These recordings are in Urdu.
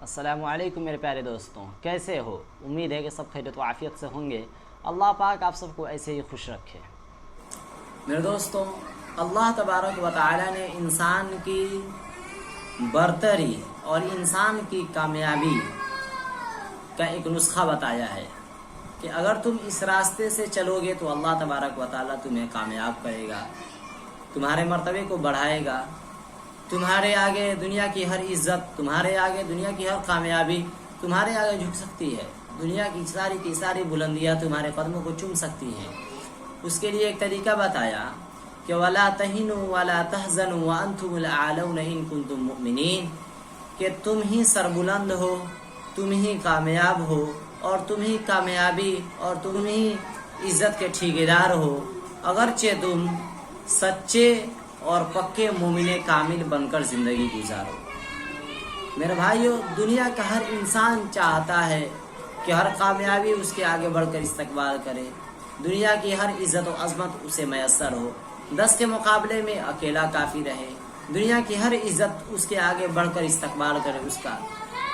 السلام علیکم میرے پیارے دوستوں، کیسے ہو؟ امید ہے کہ سب خیریت و عافیت سے ہوں گے۔ اللہ پاک آپ سب کو ایسے ہی خوش رکھے۔ میرے دوستوں، اللہ تبارک و تعالی نے انسان کی برتری اور انسان کی کامیابی کا ایک نسخہ بتایا ہے کہ اگر تم اس راستے سے چلو گے تو اللہ تبارک و تعالی تمہیں کامیاب کرے گا، تمہارے مرتبے کو بڑھائے گا، تمہارے آگے دنیا کی ہر عزت، تمہارے آگے دنیا کی ہر کامیابی تمہارے آگے جھک سکتی ہے، دنیا کی ساری بلندیاں تمہارے قدموں کو چوم سکتی ہیں۔ اس کے لیے ایک طریقہ بتایا کہ وَلَا تَهِنُوا وَلَا تَحْزَنُوا وَأَنْتُمُ الْأَعْلَوْنَ إِن كُنتُم مُؤْمِنِينَ، کہ تم ہی سربلند ہو، تم ہی کامیاب ہو، اور تم ہی کامیابی اور تم ہی عزت کے ٹھیکیدار ہو اگرچہ تم سچے اور پکے مومن کامل بن کر زندگی گزارو۔ میرے بھائیو، دنیا کا ہر انسان چاہتا ہے کہ ہر کامیابی اس کے آگے بڑھ کر استقبال کرے، دنیا کی ہر عزت و عظمت اسے میسر ہو، 10 کے مقابلے میں اکیلا کافی رہے، دنیا کی ہر عزت اس کے آگے بڑھ کر استقبال کرے اس کا۔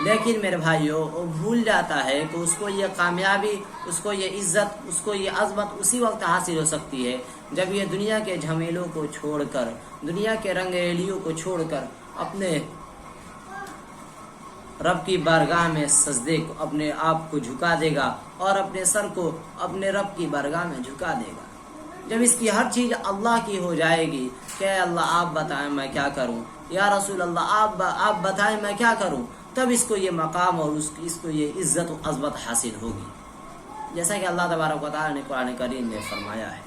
لیکن میرے بھائیو، وہ بھول جاتا ہے کہ اس کو یہ کامیابی، اس کو یہ عزت، اس کو یہ عظمت اسی وقت حاصل ہو سکتی ہے جب یہ دنیا کے جھمیلوں کو چھوڑ کر، دنیا کے رنگ ریلیوں کو چھوڑ کر اپنے رب کی بارگاہ میں سجدے کو اپنے آپ کو جھکا دے گا اور اپنے سر کو اپنے رب کی بارگاہ میں جھکا دے گا۔ جب اس کی ہر چیز اللہ کی ہو جائے گی کہ اے اللہ آپ بتائیں میں کیا کروں، یا رسول اللہ آپ بتائیں میں کیا کروں، تب اس کو یہ مقام اور اس کو یہ عزت و عظمت حاصل ہوگی، جیسا کہ اللہ تبارک و تعالی نے قرآن کریم میں فرمایا ہے۔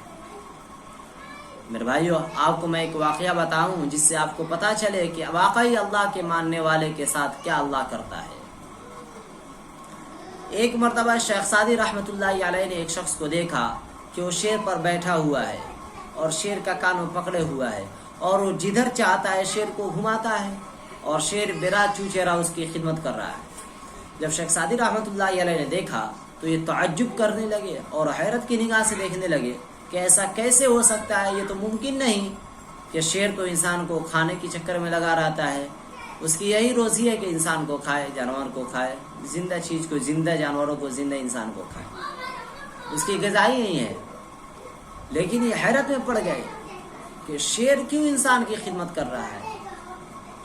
میرے بھائیو، آپ کو میں ایک واقعہ بتاؤں جس سے آپ کو پتہ چلے کہ واقعی اللہ کے ماننے والے کے ساتھ کیا اللہ کرتا ہے۔ ایک مرتبہ شیخ سعدی رحمۃ اللہ علیہ نے ایک شخص کو دیکھا کہ وہ شیر پر بیٹھا ہوا ہے اور شیر کا کان پکڑے ہوا ہے، اور وہ جدھر چاہتا ہے شیر کو گھماتا ہے، اور شیر بلا چوچیرا اس کی خدمت کر رہا ہے۔ جب شیخ سعدی رحمۃ اللہ علیہ نے دیکھا تو یہ تعجب کرنے لگے اور حیرت کی نگاہ سے دیکھنے لگے کہ ایسا کیسے ہو سکتا ہے، یہ تو ممکن نہیں کہ شیر تو انسان کو کھانے کی چکر میں لگا رہتا ہے، اس کی یہی روزی ہے کہ انسان کو کھائے، جانور کو کھائے، زندہ چیز کو، زندہ جانوروں کو، زندہ انسان کو کھائے، اس کی غذا ہی نہیں ہے۔ لیکن یہ حیرت میں پڑ گئے کہ شیر کیوں انسان کی خدمت کر رہا ہے،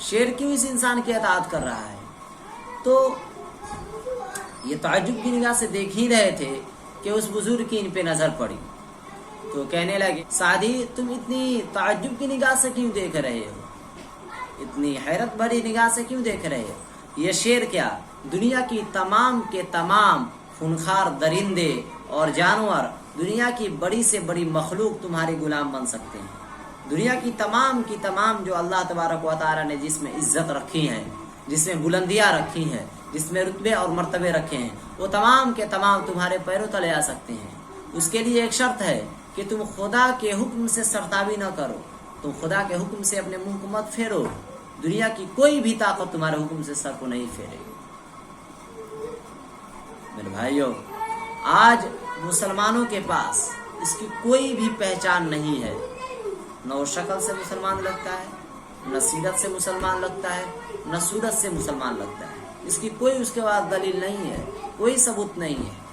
شیر کیوں اس انسان کی اطاعت کر رہا ہے۔ تو یہ تعجب کی نگاہ سے دیکھ ہی رہے تھے کہ اس بزرگ کی ان پہ نظر پڑی، تو کہنے لگے سعدی تم اتنی تعجب کی نگاہ سے کیوں دیکھ رہے ہو، اتنی حیرت بھری نگاہ سے کیوں دیکھ رہے ہو؟ یہ شیر کیا، دنیا کی تمام کے تمام خونخوار درندے اور جانور، دنیا کی بڑی سے بڑی مخلوق تمہارے غلام بن سکتے ہیں۔ دنیا کی تمام جو اللہ تبارک و تعالی نے جس میں عزت رکھی ہیں، جس میں بلندیاں رکھی ہیں، جس میں رتبے اور مرتبے رکھے ہیں، وہ تمام کے تمام تمہارے پیروں تلے آ سکتے ہیں۔ اس کے لیے ایک شرط ہے کہ تم خدا کے حکم سے سرتابی نہ کرو، تم خدا کے حکم سے اپنے منہ کو مت پھیرو، دنیا کی کوئی بھی طاقت تمہارے حکم سے سر کو نہیں پھیرے گی۔ میرے بھائیو، آج مسلمانوں کے پاس اس کی کوئی بھی پہچان نہیں ہے، نہ وہ شکل سے مسلمان لگتا ہے، نہ سیرت سے مسلمان لگتا ہے، نہ صورت سے مسلمان لگتا ہے، اس کی کوئی اس کے بعد دلیل نہیں ہے، کوئی ثبوت نہیں ہے۔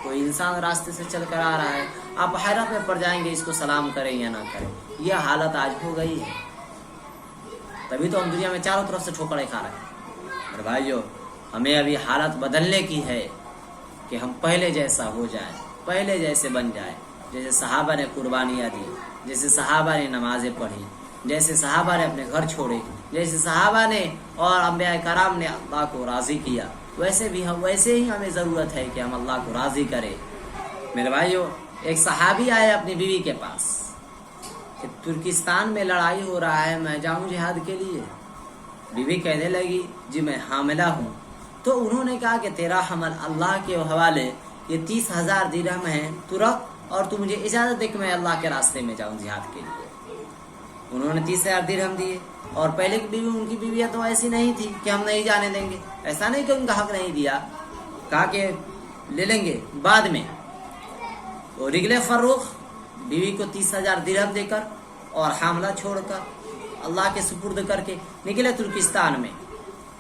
کوئی انسان راستے سے چل کر آ رہا ہے، آپ حیرت میں پڑ جائیں گے اس کو سلام کریں یا نہ کریں۔ یہ حالت آج ہو گئی ہے، تبھی تو ہم دنیا میں چاروں طرف سے ٹھوکریں کھا رہے ہیں۔ اور بھائیو، ہمیں ابھی حالت بدلنے کی ہے کہ ہم پہلے جیسا ہو جائیں، پہلے جیسے بن جائیں، جیسے صحابہ نے قربانیاں دی، جیسے صحابہ نے نمازیں پڑھی، جیسے صحابہ نے اپنے گھر چھوڑے، جیسے صحابہ نے اور انبیاء کرام نے اللہ کو راضی کیا، ویسے ہی ہمیں ضرورت ہے کہ ہم اللہ کو راضی کریں۔ میرے بھائیو، ایک صحابی آئے اپنی بیوی کے پاس کہ ترکستان میں لڑائی ہو رہا ہے، میں جاؤں جہاد کے لیے۔ بیوی کہنے لگی جی میں حاملہ ہوں۔ تو انہوں نے کہا کہ تیرا حمل اللہ کے حوالے، یہ 30,000 درہم ہیں، تو رکھ اور تو مجھے اجازت دے کہ میں اللہ کے راستے میں جاؤں جہاد کے لیے۔ انہوں نے 30,000 درہم دیے، اور پہلے کی بیوی، ان کی بیویاں تو ایسی نہیں تھی کہ ہم نہیں جانے دیں گے، ایسا نہیں کہ ان کا حق نہیں دیا، کہا کہ لے لیں گے بعد میں۔ وہ رگلے فروخ بیوی کو 30,000 درہم دے کر اور حاملہ چھوڑ کر اللہ کے سپرد کر کے نکلے ترکستان میں۔